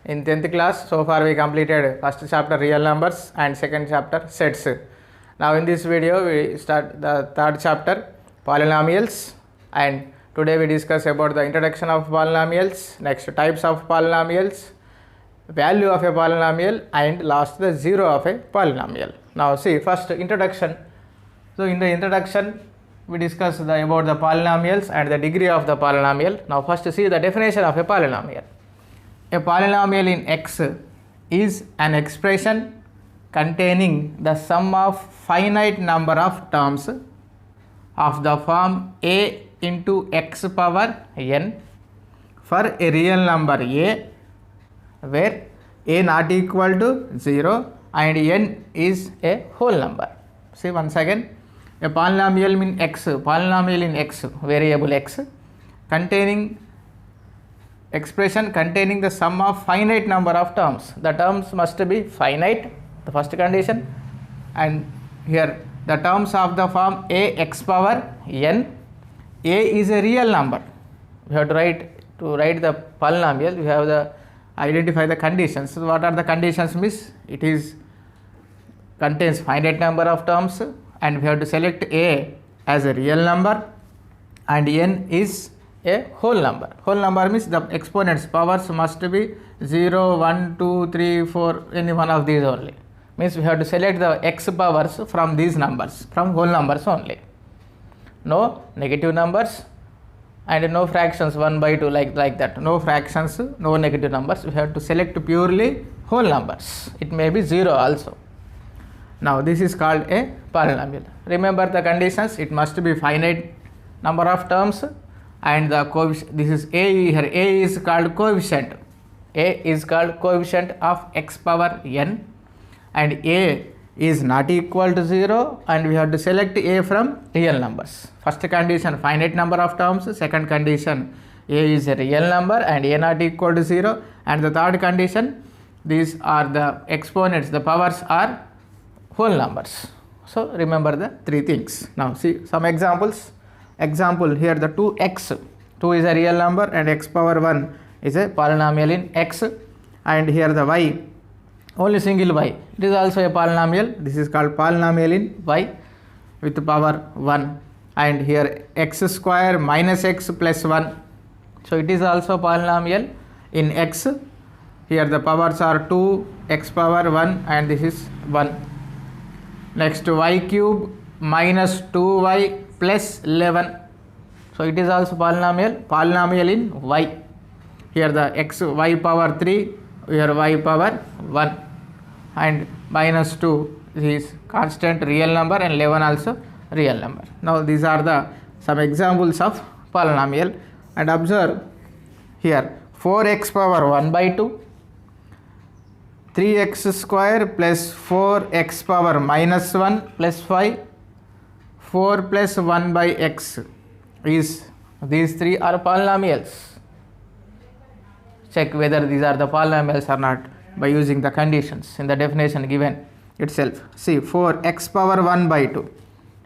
in 10th class. So far we completed first chapter real numbers and second chapter sets. Now in this video we start the third chapter polynomials, and today we discuss about the introduction of polynomials, next types of polynomials, value of a polynomial, and last the zero of a polynomial. Now see, first introduction. So in the introduction we discuss about the polynomials and the degree of the polynomial. Now first see the definition of a polynomial. A polynomial in X is an expression containing the sum of finite number of terms of the form a into x power n for a real number a, where a not equal to 0 and n is a whole number. See once again, a polynomial in x, variable x, containing expression containing the sum of finite number of terms. The terms must be finite, the first condition, and here the terms of the form a x power n. A is a real number. We have to write the polynomial. We have to identify the conditions. So what are the conditions? Means it is contains finite number of terms, and we have to select a as a real number and n is a whole number. Whole number means the exponents powers must be 0, 1, 2, 3, 4, any one of these only. Means we have to select the x powers from these numbers, from whole numbers only. No negative numbers and no fractions 1 by 2 like that. No fractions, no negative numbers. We have to select purely whole numbers. It may be 0 also. Now this is called a polynomial. Remember the conditions. It must be finite number of terms, and the coefficient, this is a here, a is called coefficient. A is called coefficient of x power n, and a is not equal to 0, and we have to select a from real numbers. First condition finite number of terms, second condition a is a real number and a not equal to 0, and the third condition these are the exponents, the powers are whole numbers. So remember the three things. Now see some examples. Example here, the 2x, 2 is a real number and x power 1 is a polynomial in x, and here the y, only single y, it is also a polynomial. This is called polynomial in y with power 1, and here x square minus x plus 1, so it is also polynomial in x. Here the powers are 2, x power 1, and this is 1. Next y cube minus 2y plus 11, so it is also polynomial in y. Here the x y power 3, here y power 1, and minus 2 is constant real number and 11 also real number. Now these are the some examples of polynomial, and observe here 4x power 1 by 2, 3x square plus 4x power minus 1 plus 5, 4 plus 1 by x is, these three are polynomials. Check whether these are the polynomials or not by using the conditions in the definition given itself. See 4x power 1 by 2.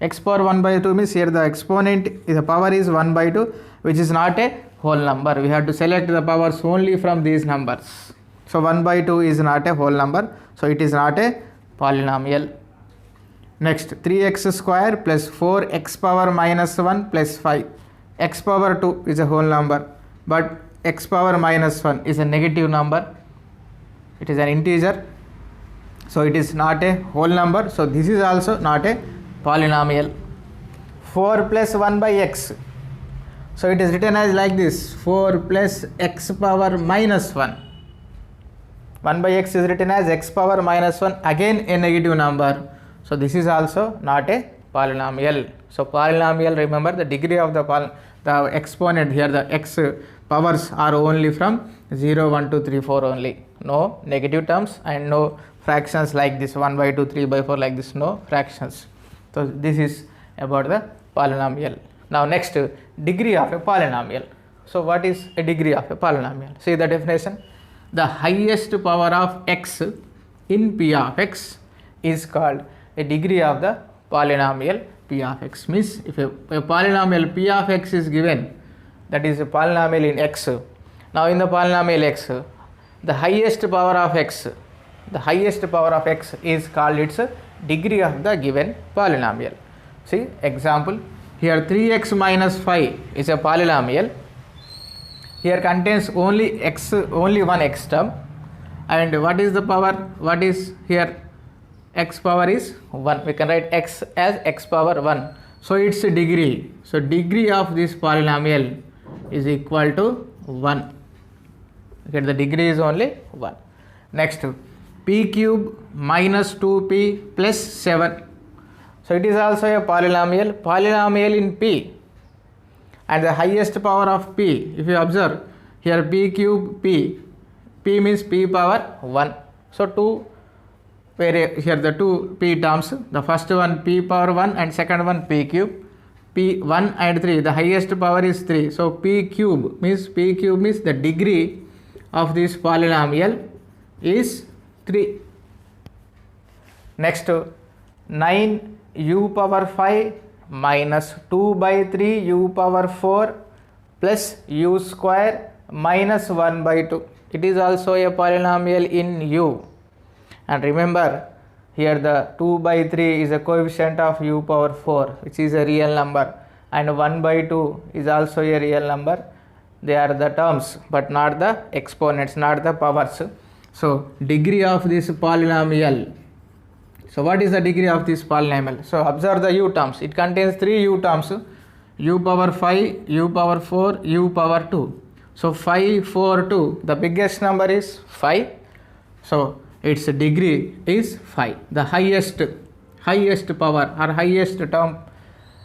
X power 1 by 2 means here the exponent, the power is 1 by 2, which is not a whole number. We have to select the powers only from these numbers. So 1 by 2 is not a whole number, so it is not a polynomial. Next 3x square plus 4x power minus 1 plus 5. X power 2 is a whole number, but x power minus 1 is a negative number. It is an integer, so it is not a whole number. So this is also not a polynomial. 4 plus 1 by x. So it is written as like this, 4 plus x power minus 1. 1 by x is written as x power minus 1, again a negative number. So this is also not a polynomial. So polynomial, remember the degree of the exponent here, the x powers are only from 0, 1, 2, 3, 4 only. No negative terms and no fractions like this 1 by 2, 3 by 4 like this, no fractions. So this is about the polynomial. Now next, degree of a polynomial. So what is a degree of a polynomial? See the definition. The highest power of x in p of x is called a degree of the polynomial p of x. Means if a polynomial p of x is given, that is a polynomial in x. Now in the polynomial x, the highest power of x, the highest power of x is called its degree of the given polynomial. See example, here 3x minus 5 is a polynomial. Here contains only x, only one x term, and what is the power? What is here? X power is 1. We can write x as x power 1. So its degree. So degree of this polynomial is equal to 1. Okay, the degree is only 1. Next, p cube minus 2p plus 7. So it is also a polynomial. Polynomial in p, and the highest power of p. If you observe here, p cube p means p power 1. So two, where here the two p terms, the first one p power 1 and second one p cube, p 1 and 3, the highest power is 3. So p cube means the degree of this polynomial is 3. Next, 9 u power 5 minus 2 by 3 u power 4 plus u square minus 1 by 2. It is also a polynomial in u. And remember, here the 2 by 3 is a coefficient of u power 4, which is a real number, and 1 by 2 is also a real number. They are the terms but not the exponents, not the powers. So degree of this polynomial. So what is the degree of this polynomial? So observe the u terms. It contains 3 u terms, u power 5, u power 4, u power 2. So 5, 4, 2. The biggest number is 5. So its degree is 5. The highest power or highest term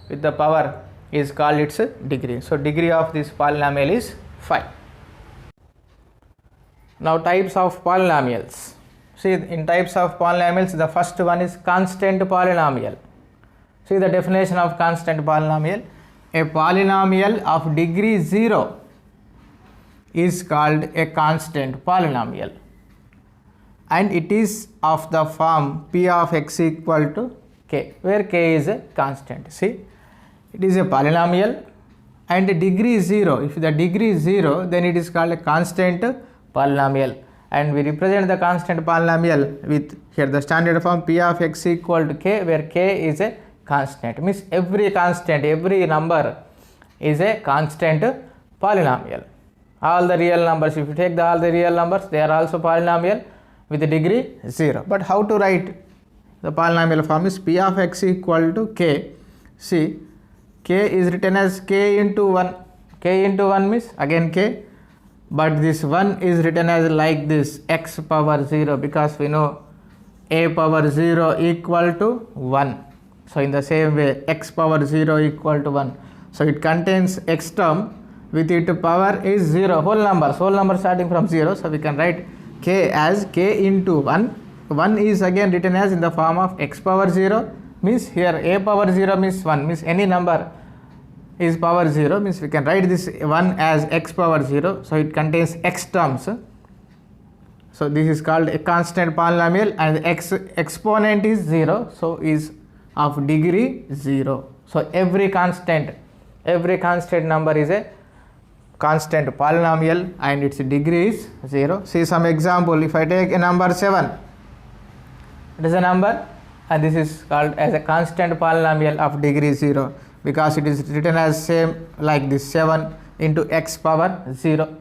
with the power is called its degree. So degree of this polynomial is 5. Now types of polynomials. See, in types of polynomials, the first one is constant polynomial. See the definition of constant polynomial. A polynomial of degree 0 is called a constant polynomial, and it is of the form p of x equal to k, where k is a constant. See, it is a polynomial and degree 0. If the degree is 0, then it is called a constant polynomial, and we represent the constant polynomial with here the standard form p of x equal to k, where k is a constant. Means every constant, every number is a constant polynomial. All the real numbers, if you take all the real numbers, they are also polynomial with the degree 0. But how to write the polynomial form is p of x equal to k. See, k is written as k into 1. K into 1 means again k, but this 1 is written as like this, x power 0, because we know a power 0 equal to 1. So in the same way, x power 0 equal to 1. So it contains x term with its power is 0, whole number starting from 0. So we can write k as k into 1. 1 is again written as in the form of x power 0, means here a power 0 means 1, means any number is power 0, means we can write this 1 as x power 0. So it contains x terms. So this is called a constant polynomial, and x exponent is 0, so is of degree 0. So every constant number is a constant polynomial and its degree is 0. See some example. If I take a number 7, it is a number, and this is called as a constant polynomial of degree 0, because it is written as same like this, 7 into x power 0.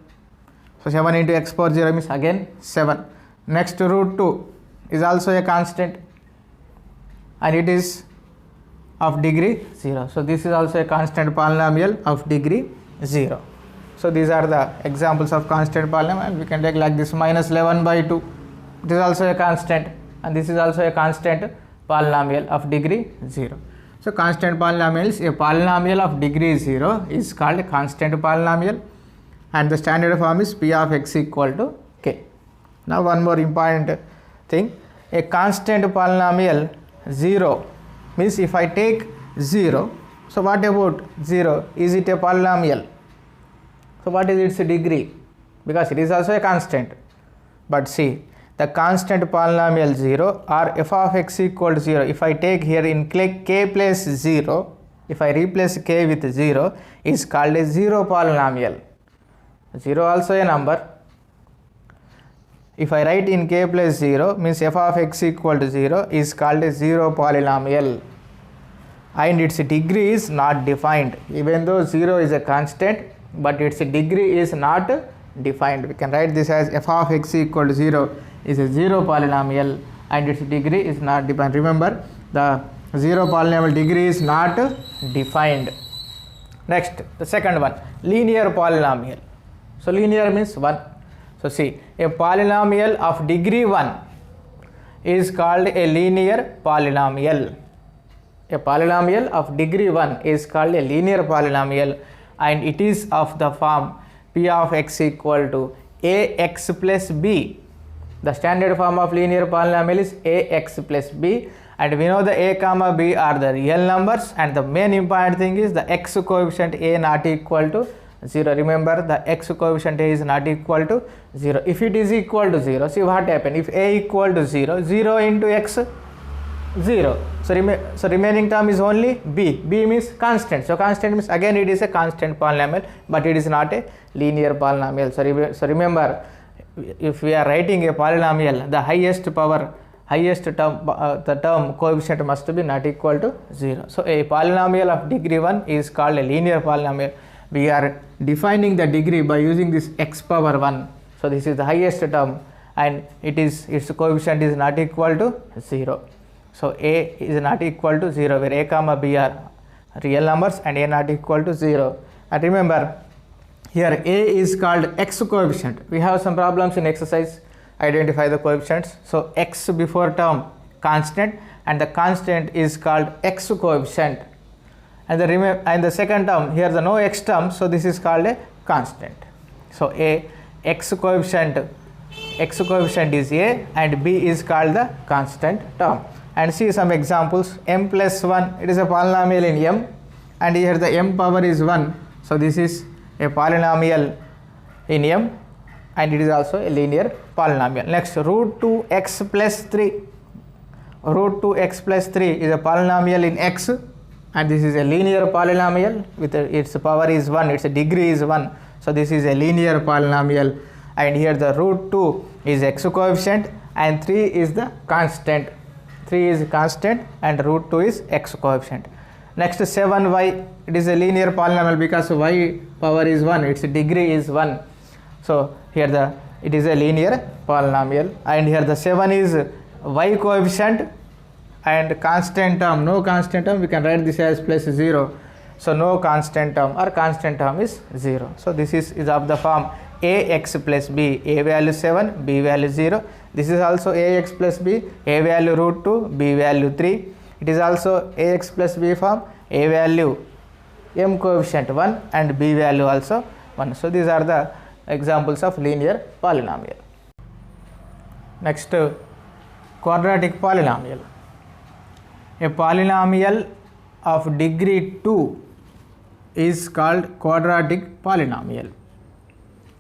So 7 into x power 0 means again 7. Next, root 2 is also a constant, and it is of degree 0. So this is also a constant polynomial of degree 0. So these are the examples of constant polynomial. We can take like this, minus 11 by 2. It is also a constant, and this is also a constant polynomial of degree 0. So constant polynomials, a polynomial of degree 0 is called a constant polynomial, and the standard form is p of x equal to k. Now one more important thing, a constant polynomial 0 means if I take 0, so what about 0? Is it a polynomial? So what is its degree? Because it is also a constant. But see, the constant polynomial 0 or f of x equal to 0, if I take here in k place 0, if I replace k with 0, is called a 0 polynomial. 0 also a number. if I write in k plus 0 means f of x equal to 0 is called a zero polynomial and its degree is not defined. Even though 0 is a constant, but its degree is not defined. We can write this as f of x equal to 0 is a zero polynomial and its degree is not defined. Remember, the zero polynomial degree is not defined. Next, the second one, linear polynomial. So linear means 1. So see, a polynomial of degree 1 is called a linear polynomial. A polynomial of degree 1 is called a linear polynomial and it is of the form p of x equal to ax plus b. The standard form of linear polynomial is ax plus b, and we know the a comma b are the real numbers, and the main important thing is the x coefficient a not equal to 0. Remember, the x coefficient a is not equal to 0. If it is equal to 0, see what happens. If a equal to 0, 0 into x, 0. So remaining term is only b. B means constant. So constant means again it is a constant polynomial, but it is not a linear polynomial. So remember, if we are writing a polynomial, the highest term, the term coefficient must be not equal to 0. So a polynomial of degree 1 is called a linear polynomial. We are defining the degree by using this x power 1. So this is the highest term and its coefficient is not equal to 0. So a is not equal to 0, where a comma b are real numbers and a not equal to 0. And remember, here a is called x coefficient. We have some problems in exercise. Identify the coefficients. So x before term constant, and the constant is called x coefficient. And the second term, here the no x term, so this is called a constant. So a x coefficient is a and b is called the constant term. And see some examples. M plus 1, it is a polynomial in m, and here the m power is 1. So this is a polynomial in m and it is also a linear polynomial. Next, root 2x plus 3. Root 2x plus 3 is a polynomial in x and this is a linear polynomial with its power is 1, its degree is 1. So this is a linear polynomial, and here the root 2 is x coefficient and 3 is the constant. 3 is constant and root 2 is x coefficient. Next, 7y, it is a linear polynomial because y power is 1, its degree is 1. So here it is a linear polynomial, and here the 7 is y coefficient and constant term, no constant term, we can write this as plus 0. So no constant term or constant term is 0. So this is of the form ax plus b, a value 7, b value 0. This is also ax plus b, a value root 2, b value 3. It is also ax plus b form, a value m coefficient 1 and b value also 1. So these are the examples of linear polynomial. Next, quadratic polynomial. A polynomial of degree 2 is called quadratic polynomial,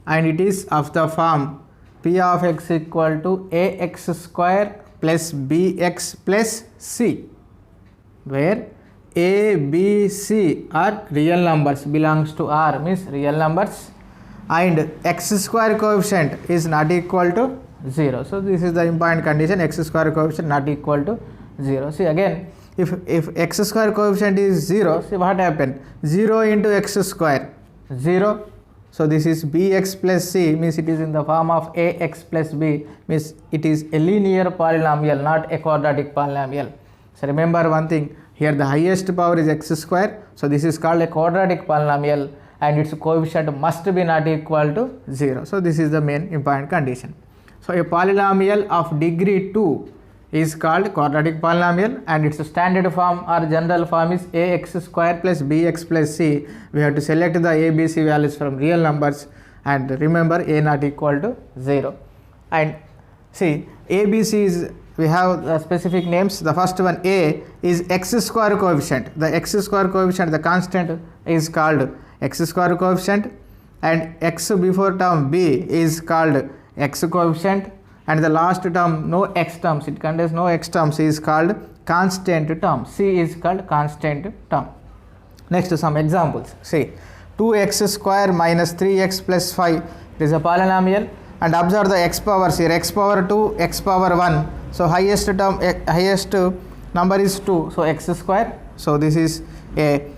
and it is of the form p of x equal to ax square plus bx plus c, where a, b, c are real numbers, belongs to R, means real numbers, and x square coefficient is not equal to 0. So this is the important condition, x square coefficient not equal to 0. See again, if x square coefficient is 0, see what happened, 0 into x square, 0. So this is bx plus c, means it is in the form of ax plus b, means it is a linear polynomial, not a quadratic polynomial. So remember one thing, here the highest power is x square, so this is called a quadratic polynomial and its coefficient must be not equal to 0. So this is the main important condition. So a polynomial of degree 2 is called quadratic polynomial, and its standard form or general form is ax square plus bx plus c. We have to select the a, b, c values from real numbers, and remember a not equal to 0. And see, a, b, c is, we have specific names. The first one, a, is x square coefficient. The x square coefficient, the constant, is called x square coefficient, and x before term b is called x coefficient, and the last term, no x terms, it contains no x terms, is called constant term. C is called constant term. Next, some examples. See, 2x square minus 3x plus 5, it is a polynomial, and observe the x powers here, x power 2, x power 1. So highest term, highest number is 2, so x square. So this is a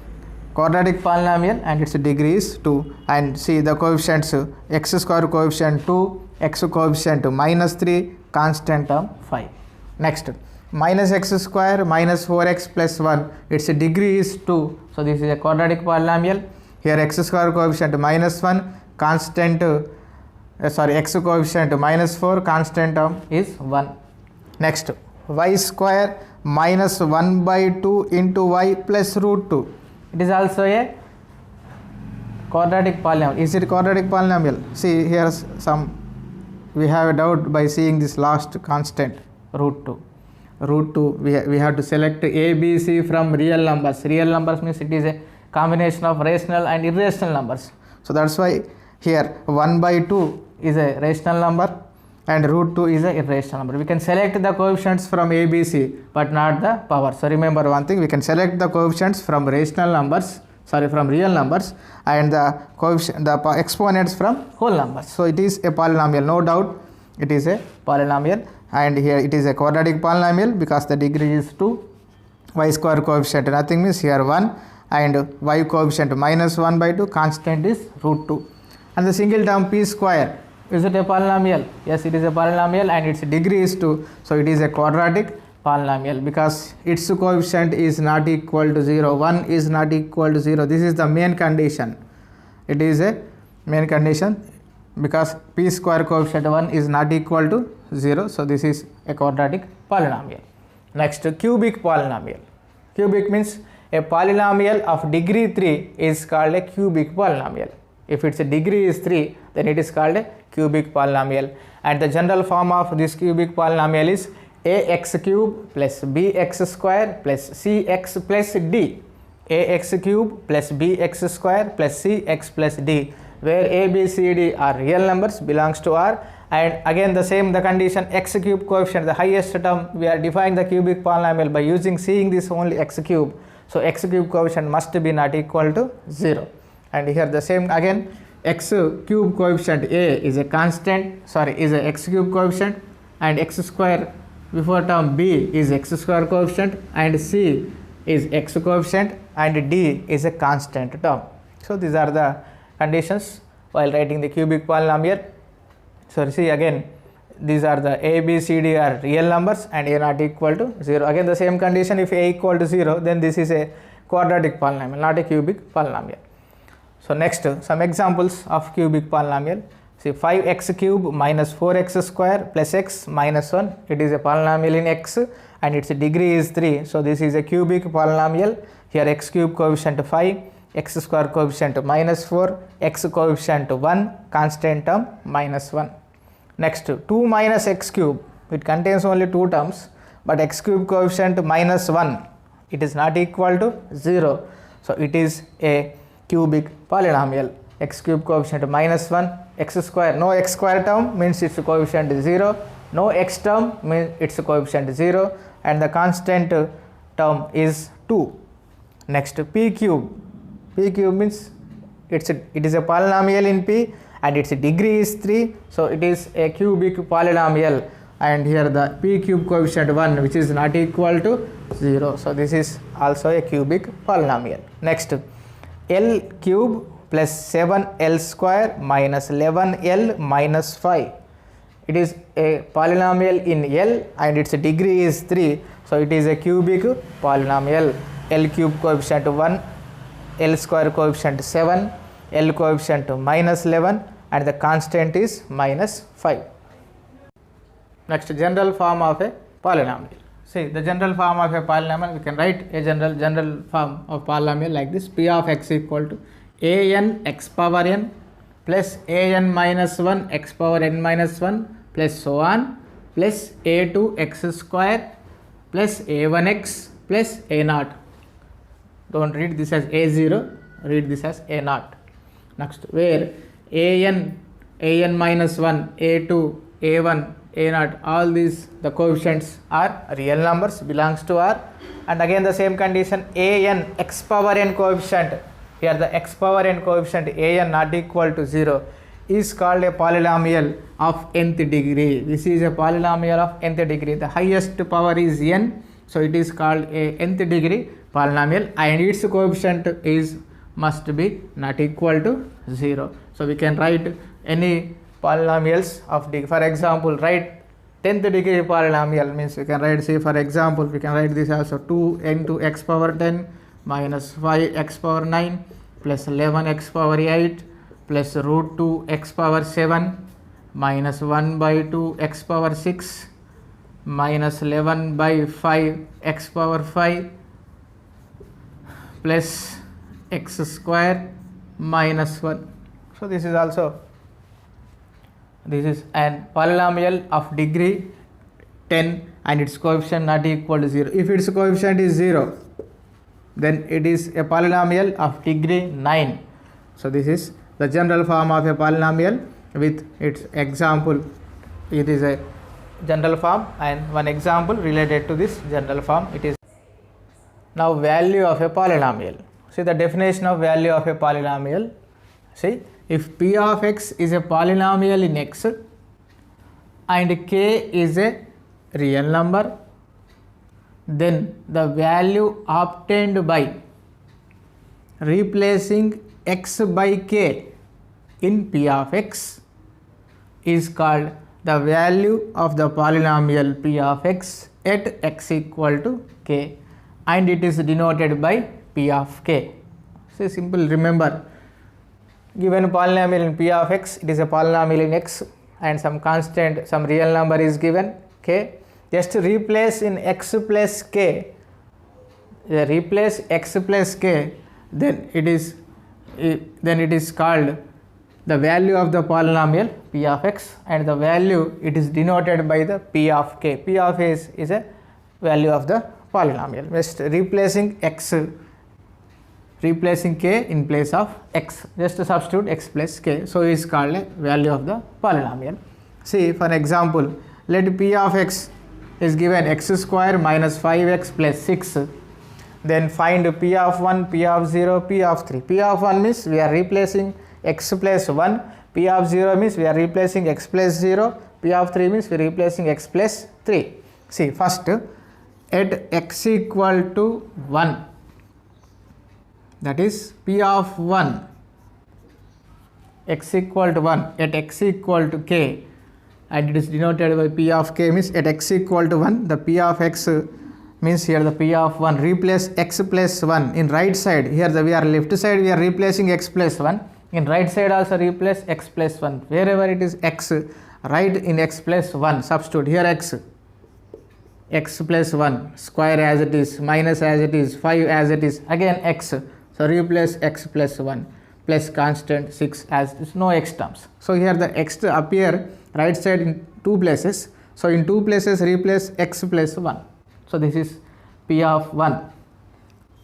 quadratic polynomial and its degree is 2. And see the coefficients, x square coefficient 2, x coefficient minus 3, constant term 5. Next, minus x square minus 4x plus 1, its degree is 2. So this is a quadratic polynomial. Here x square coefficient minus 1, constant x coefficient minus 4, constant term is 1. Next, y square minus 1 by 2 into y plus root 2. It is also a quadratic polynomial. Is it quadratic polynomial? See here some, we have a doubt by seeing this last constant root 2. Root 2, we have to select a, b, c from real numbers. Real numbers means it is a combination of rational and irrational numbers. So that's why here 1 by 2 is a rational number and root 2 is a irrational number. We can select the coefficients from a, b, c but not the power. So remember one thing, we can select the coefficients from rational numbers, from real numbers, and the coefficient, the exponents from whole numbers. So it is a polynomial, no doubt it is a polynomial. And here it is a quadratic polynomial because the degree is 2. Y square coefficient nothing means here 1, and y coefficient minus 1 by 2, constant is root 2. And the single term p square, is it a polynomial? Yes, it is a polynomial and its degree is 2. So it is a quadratic polynomial because its coefficient is not equal to 0, 1 is not equal to 0. This is the main condition. It is a main condition because p square coefficient 1 is not equal to 0. So this is a quadratic polynomial. Next, cubic polynomial. Cubic means a polynomial of degree 3 is called a cubic polynomial. If its degree is 3, then it is called a cubic polynomial. And the general form of this cubic polynomial is ax cube plus bx square plus cx plus d. Ax cube plus bx square plus cx plus d, where a, b, c, d are real numbers, belongs to R. And again the same, the condition x cube coefficient, the highest term, we are defining the cubic polynomial by seeing this only x cube. So x cube coefficient must be not equal to 0. And here the same again, x cube coefficient a is a constant, is a x cube coefficient, and x square before term b is x square coefficient, and c is x coefficient, and d is a constant term. So these are the conditions while writing the cubic polynomial. So see again, these are the a, b, c, d are real numbers and a not equal to 0. Again the same condition, if a equal to 0, then this is a quadratic polynomial, not a cubic polynomial. So next, some examples of cubic polynomial. See 5x cube minus 4x square plus x minus 1. It is a polynomial in x and its degree is 3. So this is a cubic polynomial. Here x cube coefficient 5, x square coefficient minus 4, x coefficient 1, constant term minus 1. Next, 2 minus x cube. It contains only 2 terms, but x cube coefficient minus 1. It is not equal to 0. So it is a cubic polynomial. X cube coefficient minus 1, x square, no x square term means its coefficient is 0, no x term means its coefficient is 0, and the constant term is 2. Next, p cube. P cube means it is a polynomial in p and its degree is 3, so it is a cubic polynomial, and here the p cube coefficient 1 which is not equal to 0. So this is also a cubic polynomial. Next, L cube plus 7L square minus 11L minus 5. It is a polynomial in L and its degree is 3. So it is a cubic polynomial. L cube coefficient 1, L square coefficient 7, L coefficient minus 11, and the constant is minus 5. Next, general form of a polynomial. See the general form of a polynomial, we can write a general form of polynomial like this: p of x equal to an x power n plus an minus 1 x power n minus 1 plus so on plus a2 x square plus a1x plus a0. Don't read this as a0, read this as a0. Next, where an minus 1, a2, a1, a0, all these the coefficients are real numbers, belongs to R. And again the same condition, an x power n coefficient, here the x power n coefficient an not equal to 0 is called a polynomial of nth degree. This is a polynomial of nth degree. The highest power is n, so it is called a nth degree polynomial, and its coefficient is must be not equal to 0. So we can write any polynomials of degree. For example, write 10th degree polynomial means we can write, say for example, we can write this also 2 into x power 10 minus 5x power 9 plus 11x power 8 plus root 2 x power 7 minus 1 by 2 x power 6 minus 11 by 5 x power 5 plus x square minus 1. So this is also, this is an polynomial of degree 10 and its coefficient not equal to 0. If its coefficient is 0, then it is a polynomial of degree 9. So this is the general form of a polynomial with its example. It is a general form and one example related to this general form. It is now value of a polynomial. See the definition of value of a polynomial. See, if p of x is a polynomial in x and k is a real number, then the value obtained by replacing x by k in p of x is called the value of the polynomial p of x at x equal to k, and it is denoted by p of k. So simple, remember, given polynomial in p of x, it is a polynomial in x and some constant, some real number is given k. Just replace in x plus k, replace x plus k, then it is called the value of the polynomial p of x, and the value it is denoted by the p of k. P of x is a value of the polynomial. Just replacing x, replacing k in place of x, just substitute x plus k, so it is called a value of the polynomial. See, for example, let p of x is given x square minus 5x plus 6, then find p of 1, p of 0, p of 3. P of 1 means we are replacing x plus 1, p of 0 means we are replacing x plus 0, p of 3 means we are replacing x plus 3. See, first at x equal to 1, that is p of 1, x equal to 1 at x equal to k, and it is denoted by p of k, means at x equal to 1 the p of x means here the p of 1, replace x plus 1 in right side. Here we are left side we are replacing x plus 1, in right side also replace x plus 1, wherever it is x, write in x plus 1, substitute here x plus 1, square as it is, minus as it is, 5 as it is, again x, so replace x plus 1 plus constant 6 as it is, no x terms. So here the x appear right side in two places, so in two places replace x plus 1. So this is p of 1.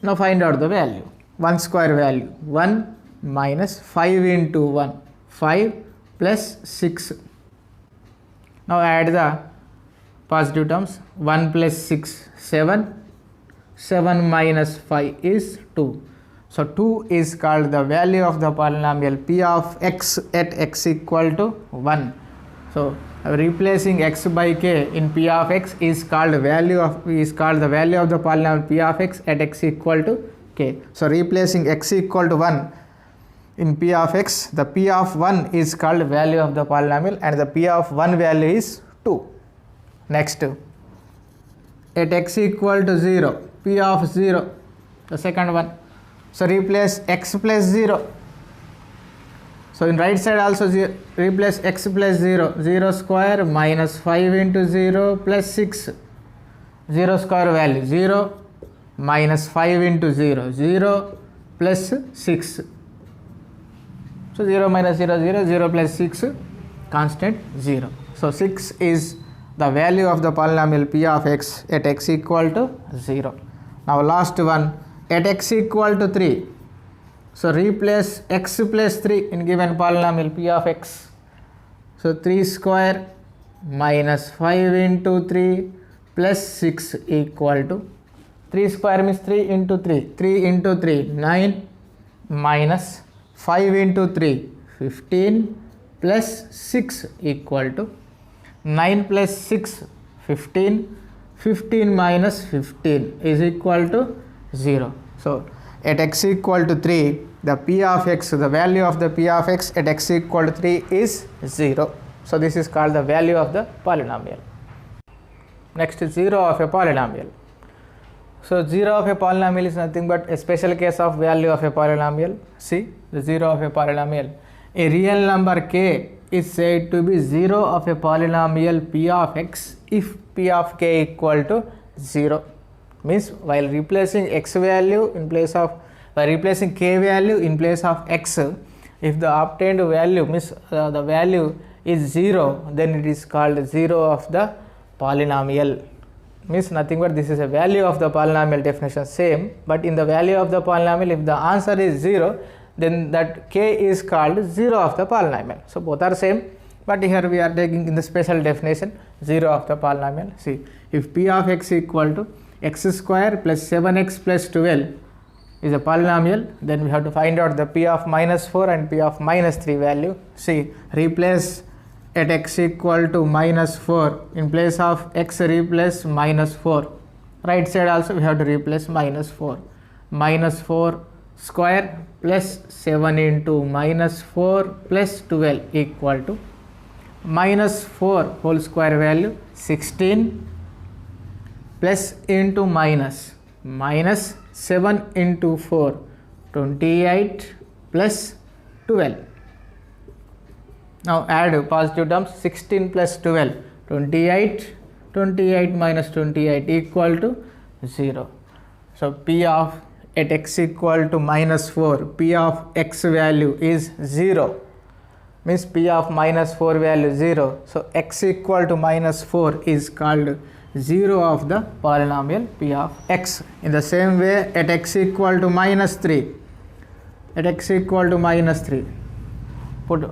Now find out the value. 1 square value, 1 minus 5 into 1, 5 plus 6. Now add the positive terms, 1 plus 6, 7, 7 minus 5 is 2. So 2 is called the value of the polynomial p of x at x equal to 1. So replacing x by k in p of x is called the value of the polynomial p of x at x equal to k. So replacing x equal to 1 in p of x, the p of 1 is called value of the polynomial, and the p of 1 value is 2. Next, at x equal to 0, p of 0, the second one. So replace x plus 0. So in right side also replace x plus 0, 0 square minus 5 into 0 plus 6, 0 square value 0 minus 5 into 0, 0 plus 6. So 0 minus 0, 0, 0 plus 6, constant 0. So 6 is the value of the polynomial p of x at x equal to 0. Now last one, at x equal to 3. So replace x plus 3 in given polynomial p of x. So 3 square minus 5 into 3 plus 6 equal to 3 square means 3 into 3. 3 into 3, 9 minus 5 into 3, 15 plus 6 equal to 9 plus 6 15, 15 minus 15 is equal to 0. So at x equal to 3, the p of x, the value of the p of x at x equal to 3 is 0. So this is called the value of the polynomial. Next is 0 of a polynomial. So 0 of a polynomial is nothing but a special case of value of a polynomial. See the 0 of a polynomial. A real number k is said to be 0 of a polynomial p of x if p of k equal to 0. Means while replacing x value in place of, by replacing k value in place of x, if the obtained value means the value is 0, then it is called 0 of the polynomial. Means nothing but this is a value of the polynomial definition same, but in the value of the polynomial if the answer is 0, then that k is called 0 of the polynomial. So both are same, but here we are taking in the special definition 0 of the polynomial. See, if p of x equal to x square plus 7x plus 12 is a polynomial, then we have to find out the p of minus 4 and p of minus 3 value. See, replace at x equal to minus 4, in place of x replace minus 4, right side also we have to replace minus 4. Minus 4 square plus 7 into minus 4 plus 12 equal to minus 4 whole square value 16 plus into minus 7 into 4 28 plus 12. Now add positive terms, 16 plus 12 28, 28 minus 28 equal to 0. So p of at x equal to minus 4, p of x value is 0, means p of minus 4 value 0. So x equal to minus 4 is called 0 of the polynomial p of x. In the same way, at x equal to minus 3, at x equal to minus 3, put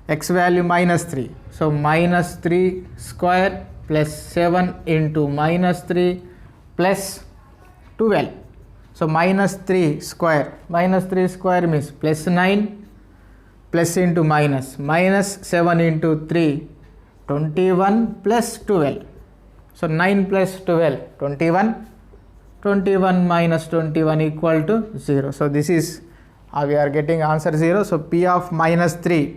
x value minus 3. So minus 3 square plus 7 into minus 3 plus 12. So minus 3 square means plus 9 plus into minus 7 into 3 21 plus 12. So 9 plus 12 21, 21 minus 21 equal to 0. So this is how we are getting answer 0. So p of minus 3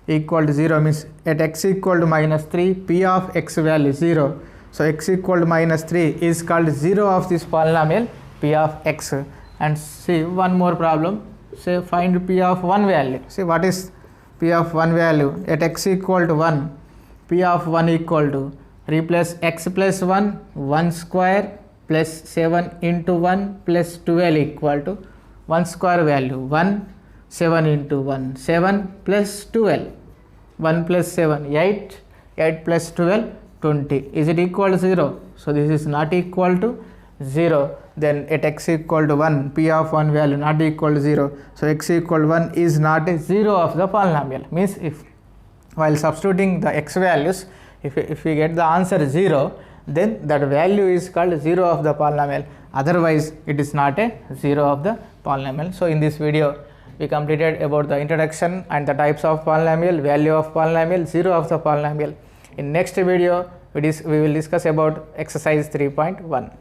equal to 0 means at x equal to minus 3, p of x value 0. So x equal to minus 3 is called 0 of this polynomial p of x. And see one more problem, say find p of 1 value. See what is p of 1 value? At x equal to 1, p of 1 equal to, replace x plus 1, 1 square plus 7 into 1 plus 12 equal to 1 square value 1, 7 into 1 7 plus 12, 1 plus 7 8, 8 plus 12 20. Is it equal to 0? So this is not equal to 0. Then at x equal to 1, p of 1 value not equal to 0. So x equal to 1 is not a 0 of the polynomial. Means if while substituting the x values, if we get the answer 0, then that value is called 0 of the polynomial. Otherwise it is not a 0 of the polynomial. So in this video we completed about the introduction and the types of polynomial, value of polynomial, 0 of the polynomial. In next video we will discuss about exercise 3.1.